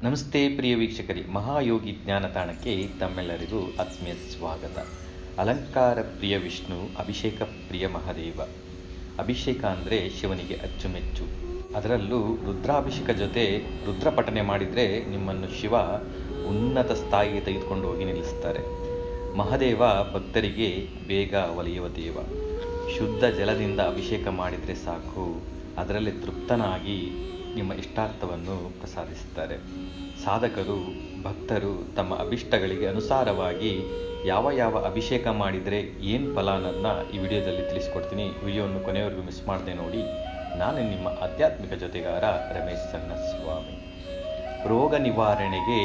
ನಮಸ್ತೆ ಪ್ರಿಯ ವೀಕ್ಷಕರೇ, ಮಹಾಯೋಗಿ ಜ್ಞಾನತಾಣಕ್ಕೆ ತಮ್ಮೆಲ್ಲರಿಗೂ ಆತ್ಮೀಯ ಸ್ವಾಗತ. ಅಲಂಕಾರ ಪ್ರಿಯ ವಿಷ್ಣು, ಅಭಿಷೇಕ ಪ್ರಿಯ ಮಹಾದೇವ. ಅಭಿಷೇಕ ಅಂದರೆ ಶಿವನಿಗೆ ಅಚ್ಚುಮೆಚ್ಚು. ಅದರಲ್ಲೂ ರುದ್ರಾಭಿಷೇಕ ಜೊತೆ ರುದ್ರ ಪಠನೆ ಮಾಡಿದರೆ ನಿಮ್ಮನ್ನು ಶಿವ ಉನ್ನತ ಸ್ಥಾಯಿಗೆ ತೆಗೆದುಕೊಂಡು ಹೋಗಿ ನಿಲ್ಲಿಸ್ತಾರೆ. ಮಹಾದೇವ ಭಕ್ತರಿಗೆ ಬೇಗ ಒಲಿಯುವ ದೇವ. ಶುದ್ಧ ಜಲದಿಂದ ಅಭಿಷೇಕ ಮಾಡಿದರೆ ಸಾಕು, ಅದರಲ್ಲಿ ತೃಪ್ತನಾಗಿ ನಿಮ್ಮ ಇಷ್ಟಾರ್ಥವನ್ನು ಪ್ರಸಾದಿಸುತ್ತಾರೆ. ಸಾಧಕರು ಭಕ್ತರು ತಮ್ಮ ಅಭಿಷ್ಟಗಳಿಗೆ ಅನುಸಾರವಾಗಿ ಯಾವ ಅಭಿಷೇಕ ಮಾಡಿದರೆ ಏನು ಫಲ ಅನ್ನೋದನ್ನ ಈ ವಿಡಿಯೋದಲ್ಲಿ ತಿಳಿಸ್ಕೊಡ್ತೀನಿ. ವಿಡಿಯೋವನ್ನು ಕೊನೆಯವರೆಗೂ ಮಿಸ್ ಮಾಡದೆ ನೋಡಿ. ನಾನು ನಿಮ್ಮ ಆಧ್ಯಾತ್ಮಿಕ ಜೊತೆಗಾರ ರಮೇಶ್ ಸನ್ನಸ್ವಾಮಿ. ರೋಗ ನಿವಾರಣೆಗೆ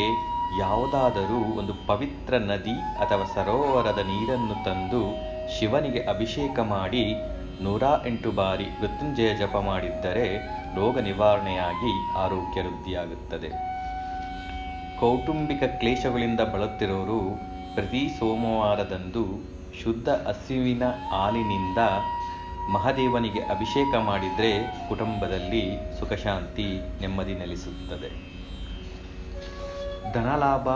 ಯಾವುದಾದರೂ ಒಂದು ಪವಿತ್ರ ನದಿ ಅಥವಾ ಸರೋವರದ ನೀರನ್ನು ತಂದು ಶಿವನಿಗೆ ಅಭಿಷೇಕ ಮಾಡಿ 108 ಬಾರಿ ಮೃತ್ಯುಂಜಯ ಜಪ ಮಾಡಿದ್ದರೆ ರೋಗ ನಿವಾರಣೆಯಾಗಿ ಆರೋಗ್ಯ ವೃದ್ಧಿಯಾಗುತ್ತದೆ. ಕೌಟುಂಬಿಕ ಕ್ಲೇಶಗಳಿಂದ ಬಳಲುತ್ತಿರೋರು ಪ್ರತಿ ಸೋಮವಾರದಂದು ಶುದ್ಧ ಹಸುವಿನ ಹಾಲಿನಿಂದ ಮಹಾದೇವನಿಗೆ ಅಭಿಷೇಕ ಮಾಡಿದರೆ ಕುಟುಂಬದಲ್ಲಿ ಸುಖಶಾಂತಿ ನೆಮ್ಮದಿ ನೆಲೆಸುತ್ತದೆ. ಧನಲಾಭ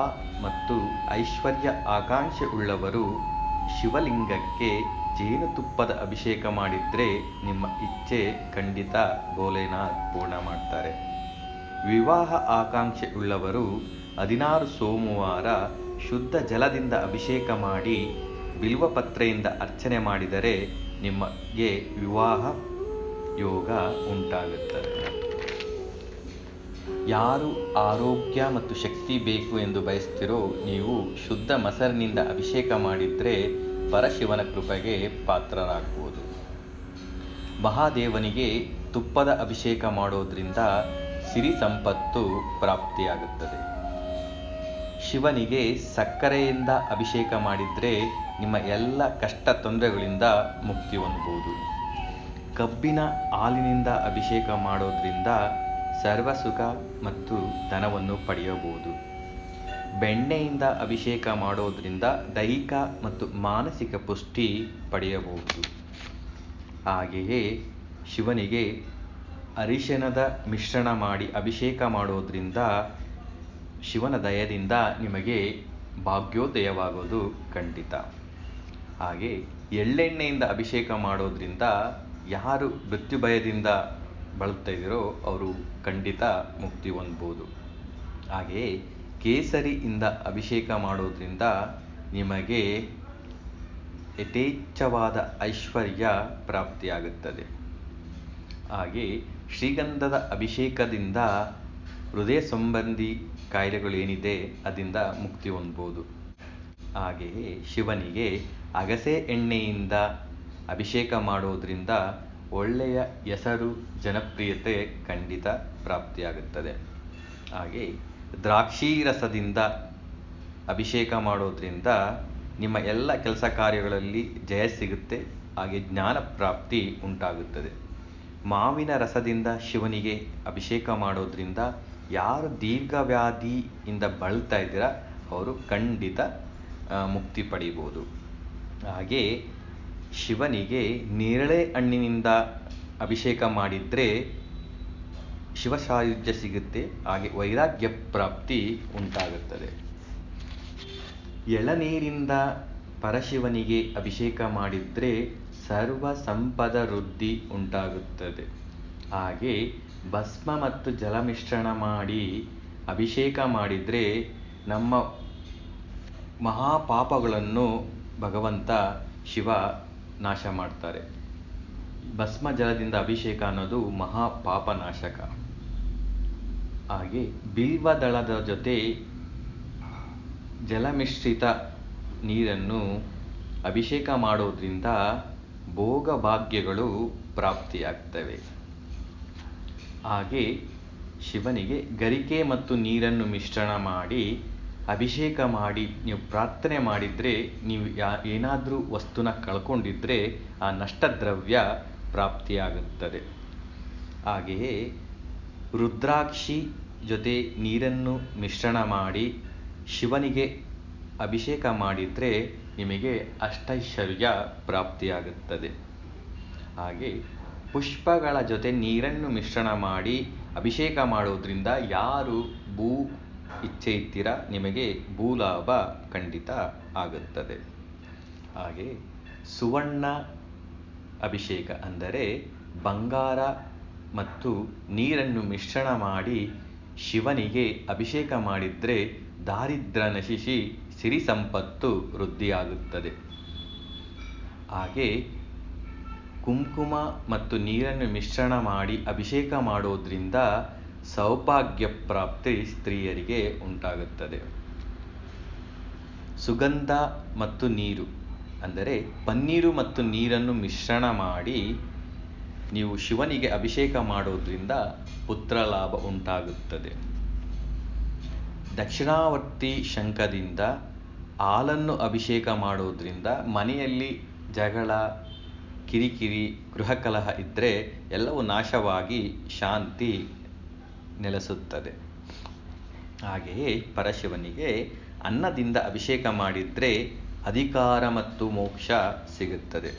ಮತ್ತು ಐಶ್ವರ್ಯ ಆಕಾಂಕ್ಷೆ ಉಳ್ಳವರು ಶಿವಲಿಂಗಕ್ಕೆ ಜೇನುತುಪ್ಪದ ಅಭಿಷೇಕ ಮಾಡಿದರೆ ನಿಮ್ಮ ಇಚ್ಛೆ ಖಂಡಿತ ಭೋಲೆನಾಥ್ ಪೂರ್ಣ ಮಾಡ್ತಾರೆ. ವಿವಾಹ ಆಕಾಂಕ್ಷೆ ಉಳ್ಳವರು 16 ಸೋಮವಾರ ಶುದ್ಧ ಜಲದಿಂದ ಅಭಿಷೇಕ ಮಾಡಿ ಬಿಲ್ವಪತ್ರೆಯಿಂದ ಅರ್ಚನೆ ಮಾಡಿದರೆ ನಿಮಗೆ ವಿವಾಹ ಯೋಗ ಉಂಟಾಗುತ್ತದೆ. ಯಾರು ಆರೋಗ್ಯ ಮತ್ತು ಶಕ್ತಿ ಬೇಕು ಎಂದು ಬಯಸ್ತಿರೋ ನೀವು ಶುದ್ಧ ಮೊಸರಿನಿಂದ ಅಭಿಷೇಕ ಮಾಡಿದರೆ ಪರಶಿವನ ಕೃಪೆಗೆ ಪಾತ್ರರಾಗುವುದು. ಮಹಾದೇವನಿಗೆ ತುಪ್ಪದ ಅಭಿಷೇಕ ಮಾಡೋದ್ರಿಂದ ಸಿರಿ ಸಂಪತ್ತು ಪ್ರಾಪ್ತಿಯಾಗುತ್ತದೆ. ಶಿವನಿಗೆ ಸಕ್ಕರೆಯಿಂದ ಅಭಿಷೇಕ ಮಾಡಿದರೆ ನಿಮ್ಮ ಎಲ್ಲ ಕಷ್ಟ ತೊಂದರೆಗಳಿಂದ ಮುಕ್ತಿ ಹೊಂದಬಹುದು. ಕಬ್ಬಿನ ಹಾಲಿನಿಂದ ಅಭಿಷೇಕ ಮಾಡೋದ್ರಿಂದ ಸರ್ವಸುಖ ಮತ್ತು ಧನವನ್ನು ಪಡೆಯಬಹುದು. ಬೆಣ್ಣೆಯಿಂದ ಅಭಿಷೇಕ ಮಾಡೋದ್ರಿಂದ ದೈಹಿಕ ಮತ್ತು ಮಾನಸಿಕ ಪುಷ್ಟಿ ಪಡೆಯಬಹುದು. ಹಾಗೆಯೇ ಶಿವನಿಗೆ ಅರಿಶಿಣದ ಮಿಶ್ರಣ ಮಾಡಿ ಅಭಿಷೇಕ ಮಾಡೋದ್ರಿಂದ ಶಿವನ ದಯದಿಂದ ನಿಮಗೆ ಭಾಗ್ಯೋದಯವಾಗೋದು ಖಂಡಿತ. ಹಾಗೆ ಎಳ್ಳೆಣ್ಣೆಯಿಂದ ಅಭಿಷೇಕ ಮಾಡೋದ್ರಿಂದ ಯಾರು ಮೃತ್ಯು ಭಯದಿಂದ ಬಳಲ್ತಾ ಇದ್ದೀರೋ ಅವರು ಖಂಡಿತ ಮುಕ್ತಿ ಹೊಂದ್ಬೋದು. ಹಾಗೆಯೇ ಕೇಸರಿಯಿಂದ ಅಭಿಷೇಕ ಮಾಡೋದ್ರಿಂದ ನಿಮಗೆ ಯಥೇಚ್ಛವಾದ ಐಶ್ವರ್ಯ ಪ್ರಾಪ್ತಿಯಾಗುತ್ತದೆ. ಹಾಗೆ ಶ್ರೀಗಂಧದ ಅಭಿಷೇಕದಿಂದ ಹೃದಯ ಸಂಬಂಧಿ ಕಾಯಿಲೆಗಳೇನಿದೆ ಅದರಿಂದ ಮುಕ್ತಿ ಹೊಂದ್ಬೋದು. ಹಾಗೆಯೇ ಶಿವನಿಗೆ ಅಗಸೆ ಎಣ್ಣೆಯಿಂದ ಅಭಿಷೇಕ ಮಾಡೋದ್ರಿಂದ ಒಳ್ಳೆಯ ಹೆಸರು ಜನಪ್ರಿಯತೆ ಖಂಡಿತ ಪ್ರಾಪ್ತಿಯಾಗುತ್ತದೆ. ಹಾಗೆ ದ್ರಾಕ್ಷಿ ರಸದಿಂದ ಅಭಿಷೇಕ ಮಾಡೋದ್ರಿಂದ ನಿಮ್ಮ ಎಲ್ಲ ಕೆಲಸ ಕಾರ್ಯಗಳಲ್ಲಿ ಜಯ ಸಿಗುತ್ತೆ. ಹಾಗೆ ಜ್ಞಾನ ಪ್ರಾಪ್ತಿ ಉಂಟಾಗುತ್ತದೆ. ಮಾವಿನ ರಸದಿಂದ ಶಿವನಿಗೆ ಅಭಿಷೇಕ ಮಾಡೋದ್ರಿಂದ ಯಾರು ದೀರ್ಘವ್ಯಾಧಿಯಿಂದ ಬಳಲ್ತಾ ಇದ್ದೀರಾ ಅವರು ಖಂಡಿತ ಮುಕ್ತಿ ಪಡೀಬೋದು. ಹಾಗೆ ಶಿವನಿಗೆ ನೇರಳೆ ಹಣ್ಣಿನಿಂದ ಅಭಿಷೇಕ ಮಾಡಿದರೆ ಶಿವ ಸಾಯುಜ್ಯ ಸಿಗುತ್ತೆ. ಹಾಗೆ ವೈರಾಗ್ಯ ಪ್ರಾಪ್ತಿ ಉಂಟಾಗುತ್ತದೆ. ಎಳನೀರಿಂದ ಪರಶಿವನಿಗೆ ಅಭಿಷೇಕ ಮಾಡಿದರೆ ಸರ್ವ ಸಂಪದ ವೃದ್ಧಿ ಉಂಟಾಗುತ್ತದೆ. ಹಾಗೆ ಭಸ್ಮ ಮತ್ತು ಜಲ ಮಿಶ್ರಣ ಮಾಡಿ ಅಭಿಷೇಕ ಮಾಡಿದರೆ ನಮ್ಮ ಮಹಾಪಾಪಗಳನ್ನು ಭಗವಂತ ಶಿವ ನಾಶ ಮಾಡ್ತಾರೆ. ಭಸ್ಮ ಜಲದಿಂದ ಅಭಿಷೇಕ ಅನ್ನೋದು ಮಹಾಪಾಪ ನಾಶಕ. ಹಾಗೆ ಬಿಲ್ವದಳದ ಜೊತೆ ಜಲಮಿಶ್ರಿತ ನೀರನ್ನು ಅಭಿಷೇಕ ಮಾಡೋದ್ರಿಂದ ಭೋಗ ಭಾಗ್ಯಗಳು ಪ್ರಾಪ್ತಿಯಾಗ್ತವೆ. ಹಾಗೆ ಶಿವನಿಗೆ ಗರಿಕೆ ಮತ್ತು ನೀರನ್ನು ಮಿಶ್ರಣ ಮಾಡಿ ಅಭಿಷೇಕ ಮಾಡಿ ನೀವು ಪ್ರಾರ್ಥನೆ ಮಾಡಿದರೆ ನೀವು ಏನಾದರೂ ವಸ್ತುನ ಕಳ್ಕೊಂಡಿದ್ರೆ ಆ ನಷ್ಟದ್ರವ್ಯ ಪ್ರಾಪ್ತಿಯಾಗುತ್ತದೆ. ಹಾಗೆಯೇ ರುದ್ರಾಕ್ಷಿ ಜೊತೆ ನೀರನ್ನು ಮಿಶ್ರಣ ಮಾಡಿ ಶಿವನಿಗೆ ಅಭಿಷೇಕ ಮಾಡಿದರೆ ನಿಮಗೆ ಅಷ್ಟೈಶ್ವರ್ಯ ಪ್ರಾಪ್ತಿಯಾಗುತ್ತದೆ. ಹಾಗೆ ಪುಷ್ಪಗಳ ಜೊತೆ ನೀರನ್ನು ಮಿಶ್ರಣ ಮಾಡಿ ಅಭಿಷೇಕ ಮಾಡೋದ್ರಿಂದ ಯಾರು ಭೂ ಇಚ್ಛೆ ಇತ್ತೀರ ನಿಮಗೆ ಭೂಲಾಭ ಖಂಡಿತ ಆಗುತ್ತದೆ. ಹಾಗೆ ಸುವರ್ಣ ಅಭಿಷೇಕ ಅಂದರೆ ಬಂಗಾರ ಮತ್ತು ನೀರನ್ನು ಮಿಶ್ರಣ ಮಾಡಿ ಶಿವನಿಗೆ ಅಭಿಷೇಕ ಮಾಡಿದರೆ ದಾರಿದ್ರ್ಯ ನಶಿಸಿ ಸಿರಿ ಸಂಪತ್ತು ವೃದ್ಧಿಯಾಗುತ್ತದೆ. ಹಾಗೆ ಕುಂಕುಮ ಮತ್ತು ನೀರನ್ನು ಮಿಶ್ರಣ ಮಾಡಿ ಅಭಿಷೇಕ ಮಾಡೋದ್ರಿಂದ ಸೌಭಾಗ್ಯ ಪ್ರಾಪ್ತಿ ಸ್ತ್ರೀಯರಿಗೆ ಉಂಟಾಗುತ್ತದೆ. ಸುಗಂಧ ಮತ್ತು ನೀರು ಅಂದರೆ ಪನ್ನೀರು ಮತ್ತು ನೀರನ್ನು ಮಿಶ್ರಣ ಮಾಡಿ ನೀವು ಶಿವನಿಗೆ ಅಭಿಷೇಕ ಮಾಡೋದ್ರಿಂದ ಪುತ್ರ ಲಾಭ ಉಂಟಾಗುತ್ತದೆ. ದಕ್ಷಿಣಾವರ್ತಿ ಶಂಖದಿಂದ ಹಾಲನ್ನು ಅಭಿಷೇಕ ಮಾಡೋದ್ರಿಂದ ಮನೆಯಲ್ಲಿ ಜಗಳ, ಕಿರಿಕಿರಿ, ಗೃಹ ಕಲಹ ಇದ್ದರೆ ಎಲ್ಲವೂ ನಾಶವಾಗಿ ಶಾಂತಿ ನೆಲೆಸುತ್ತದೆ. ಹಾಗೆಯೇ ಪರಶಿವನಿಗೆ ಅನ್ನದಿಂದ ಅಭಿಷೇಕ ಮಾಡಿದರೆ ಅಧಿಕಾರ ಮತ್ತು ಮೋಕ್ಷ ಸಿಗುತ್ತದೆ.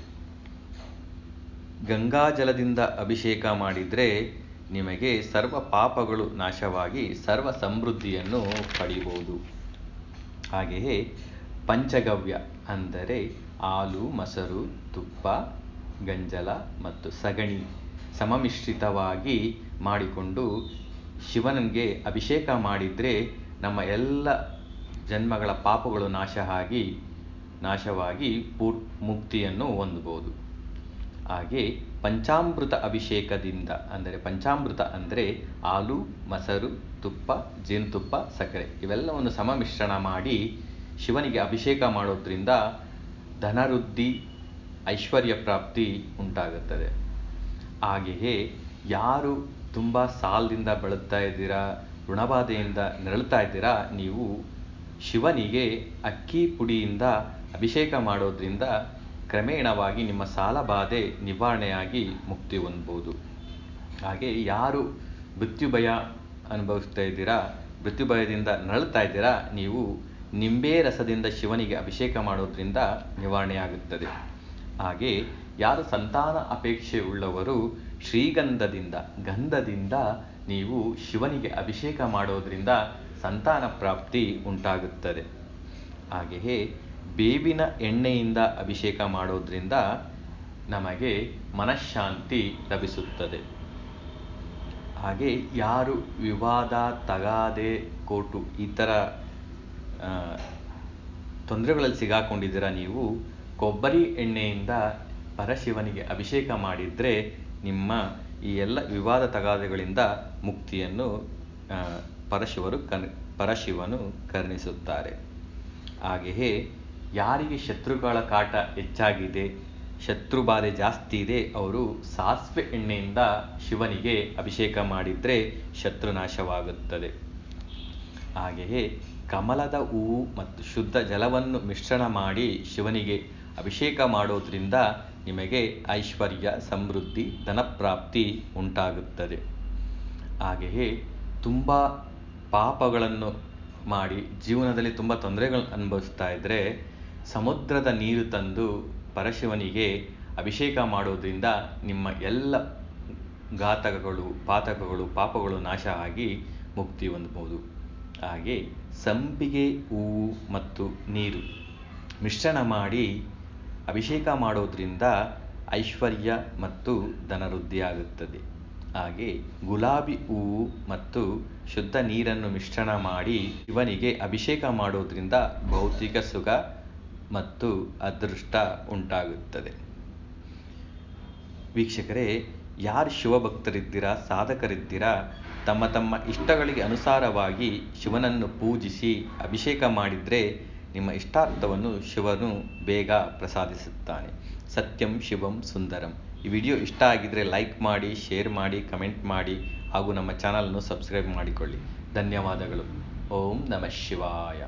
ಗಂಗಾಜಲದಿಂದ ಅಭಿಷೇಕ ಮಾಡಿದರೆ ನಿಮಗೆ ಸರ್ವ ಪಾಪಗಳು ನಾಶವಾಗಿ ಸರ್ವ ಸಮೃದ್ಧಿಯನ್ನು ಪಡೆಯಬಹುದು. ಹಾಗೆಯೇ ಪಂಚಗವ್ಯ ಅಂದರೆ ಹಾಲು, ಮೊಸರು, ತುಪ್ಪ, ಗಂಜಲ ಮತ್ತು ಸಗಣಿ ಸಮಮಿಶ್ರಿತವಾಗಿ ಮಾಡಿಕೊಂಡು ಶಿವನಿಗೆ ಅಭಿಷೇಕ ಮಾಡಿದರೆ ನಮ್ಮ ಎಲ್ಲ ಜನ್ಮಗಳ ಪಾಪಗಳು ನಾಶವಾಗಿ ಮುಕ್ತಿಯನ್ನು ಹೊಂದಬಹುದು. ಹಾಗೆ ಪಂಚಾಮೃತ ಅಭಿಷೇಕದಿಂದ ಅಂದರೆ ಪಂಚಾಮೃತ ಅಂದರೆ ಹಾಲು, ಮೊಸರು, ತುಪ್ಪ, ಜೇನುತುಪ್ಪ, ಸಕ್ಕರೆ ಇವೆಲ್ಲವನ್ನು ಸಮಮಿಶ್ರಣ ಮಾಡಿ ಶಿವನಿಗೆ ಅಭಿಷೇಕ ಮಾಡೋದ್ರಿಂದ ಧನವೃದ್ಧಿ, ಐಶ್ವರ್ಯ ಪ್ರಾಪ್ತಿ ಉಂಟಾಗುತ್ತದೆ. ಹಾಗೆಯೇ ಯಾರು ತುಂಬ ಸಾಲದಿಂದ ಬಳಲ್ತಾ ಇದ್ದೀರಾ, ಋಣಬಾಧೆಯಿಂದ ನರಳುತ್ತಾ ಇದ್ದೀರಾ, ನೀವು ಶಿವನಿಗೆ ಅಕ್ಕಿ ಪುಡಿಯಿಂದ ಅಭಿಷೇಕ ಮಾಡೋದ್ರಿಂದ ಕ್ರಮೇಣವಾಗಿ ನಿಮ್ಮ ಸಾಲ ಬಾಧೆ ನಿವಾರಣೆಯಾಗಿ ಮುಕ್ತಿ ಹೊಂದಬಹುದು. ಹಾಗೆ ಯಾರು ಮೃತ್ಯು ಭಯ ಅನುಭವಿಸ್ತಾ ಇದ್ದೀರಾ, ಮೃತ್ಯು ಭಯದಿಂದ ನರಳುತ್ತಾ ಇದ್ದೀರಾ, ನೀವು ನಿಂಬೆ ರಸದಿಂದ ಶಿವನಿಗೆ ಅಭಿಷೇಕ ಮಾಡೋದ್ರಿಂದ ನಿವಾರಣೆಯಾಗುತ್ತದೆ. ಹಾಗೆ ಯಾರು ಸಂತಾನ ಅಪೇಕ್ಷೆ ಉಳ್ಳವರು ಗಂಧದಿಂದ ನೀವು ಶಿವನಿಗೆ ಅಭಿಷೇಕ ಮಾಡೋದ್ರಿಂದ ಸಂತಾನ ಪ್ರಾಪ್ತಿ ಉಂಟಾಗುತ್ತದೆ. ಹಾಗೆಯೇ ಬೇವಿನ ಎಣ್ಣೆಯಿಂದ ಅಭಿಷೇಕ ಮಾಡೋದ್ರಿಂದ ನಮಗೆ ಮನಃಶಾಂತಿ ಲಭಿಸುತ್ತದೆ. ಹಾಗೆ ಯಾರು ವಿವಾದ, ತಗಾದೆ, ಕೋರ್ಟು ಈ ಥರ ತೊಂದರೆಗಳಲ್ಲಿ ಸಿಗಾಕೊಂಡಿದ್ದೀರಾ, ನೀವು ಕೊಬ್ಬರಿ ಎಣ್ಣೆಯಿಂದ ಪರಶಿವನಿಗೆ ಅಭಿಷೇಕ ಮಾಡಿದರೆ ನಿಮ್ಮ ಈ ಎಲ್ಲ ವಿವಾದ ತಗಾದೆಗಳಿಂದ ಮುಕ್ತಿಯನ್ನು ಪರಶಿವನು ಕರುಣಿಸುತ್ತಾರೆ. ಹಾಗೆಯೇ ಯಾರಿಗೆ ಶತ್ರುಗಳ ಕಾಟ ಹೆಚ್ಚಾಗಿದೆ, ಶತ್ರು ಬಾಧೆ ಜಾಸ್ತಿ ಇದೆ, ಅವರು ಸಾಸಿವೆ ಎಣ್ಣೆಯಿಂದ ಶಿವನಿಗೆ ಅಭಿಷೇಕ ಮಾಡಿದರೆ ಶತ್ರುನಾಶವಾಗುತ್ತದೆ. ಹಾಗೆಯೇ ಕಮಲದ ಹೂವು ಮತ್ತು ಶುದ್ಧ ಜಲವನ್ನು ಮಿಶ್ರಣ ಮಾಡಿ ಶಿವನಿಗೆ ಅಭಿಷೇಕ ಮಾಡೋದ್ರಿಂದ ನಿಮಗೆ ಐಶ್ವರ್ಯ, ಸಮೃದ್ಧಿ, ಧನಪ್ರಾಪ್ತಿ ಉಂಟಾಗುತ್ತದೆ. ಹಾಗೆಯೇ ತುಂಬ ಪಾಪಗಳನ್ನು ಮಾಡಿ ಜೀವನದಲ್ಲಿ ತುಂಬ ತೊಂದರೆಗಳನ್ನು ಅನುಭವಿಸ್ತಾ ಇದ್ದರೆ ಸಮುದ್ರದ ನೀರು ತಂದು ಪರಶಿವನಿಗೆ ಅಭಿಷೇಕ ಮಾಡೋದ್ರಿಂದ ನಿಮ್ಮ ಎಲ್ಲ ಘಾತಕಗಳು, ಪಾಪಗಳು ನಾಶ ಆಗಿ ಮುಕ್ತಿ ಹೊಂದಬಹುದು. ಹಾಗೆ ಸಂಪಿಗೆ ಹೂವು ಮತ್ತು ನೀರು ಮಿಶ್ರಣ ಮಾಡಿ ಅಭಿಷೇಕ ಮಾಡೋದ್ರಿಂದ ಐಶ್ವರ್ಯ ಮತ್ತು ಧನವೃದ್ಧಿಯಾಗುತ್ತದೆ. ಹಾಗೆ ಗುಲಾಬಿ ಹೂವು ಮತ್ತು ಶುದ್ಧ ನೀರನ್ನು ಮಿಶ್ರಣ ಮಾಡಿ ಶಿವನಿಗೆ ಅಭಿಷೇಕ ಮಾಡೋದ್ರಿಂದ ಭೌತಿಕ ಸುಖ ಮತ್ತು ಅದೃಷ್ಟ ಉಂಟಾಗುತ್ತದೆ. ವೀಕ್ಷಕರೇ, ಯಾರು ಶಿವಭಕ್ತರಿದ್ದೀರಾ, ಸಾಧಕರಿದ್ದೀರಾ, ತಮ್ಮ ಇಷ್ಟಗಳಿಗೆ ಅನುಸಾರವಾಗಿ ಶಿವನನ್ನು ಪೂಜಿಸಿ ಅಭಿಷೇಕ ಮಾಡಿದರೆ ನಿಮ್ಮ ಇಷ್ಟಾರ್ಥವನ್ನು ಶಿವನು ಬೇಗ ಪ್ರಸಾದಿಸುತ್ತಾನೆ. ಸತ್ಯಂ ಶಿವಂ ಸುಂದರಂ. ಈ ವಿಡಿಯೋ ಇಷ್ಟ ಆಗಿದ್ರೆ ಲೈಕ್ ಮಾಡಿ, ಶೇರ್ ಮಾಡಿ, ಕಮೆಂಟ್ ಮಾಡಿ ಹಾಗೂ ನಮ್ಮ ಚಾನಲನ್ನು ಸಬ್ಸ್ಕ್ರೈಬ್ ಮಾಡಿಕೊಳ್ಳಿ. ಧನ್ಯವಾದಗಳು. ಓಂ ನಮಃ ಶಿವಾಯ.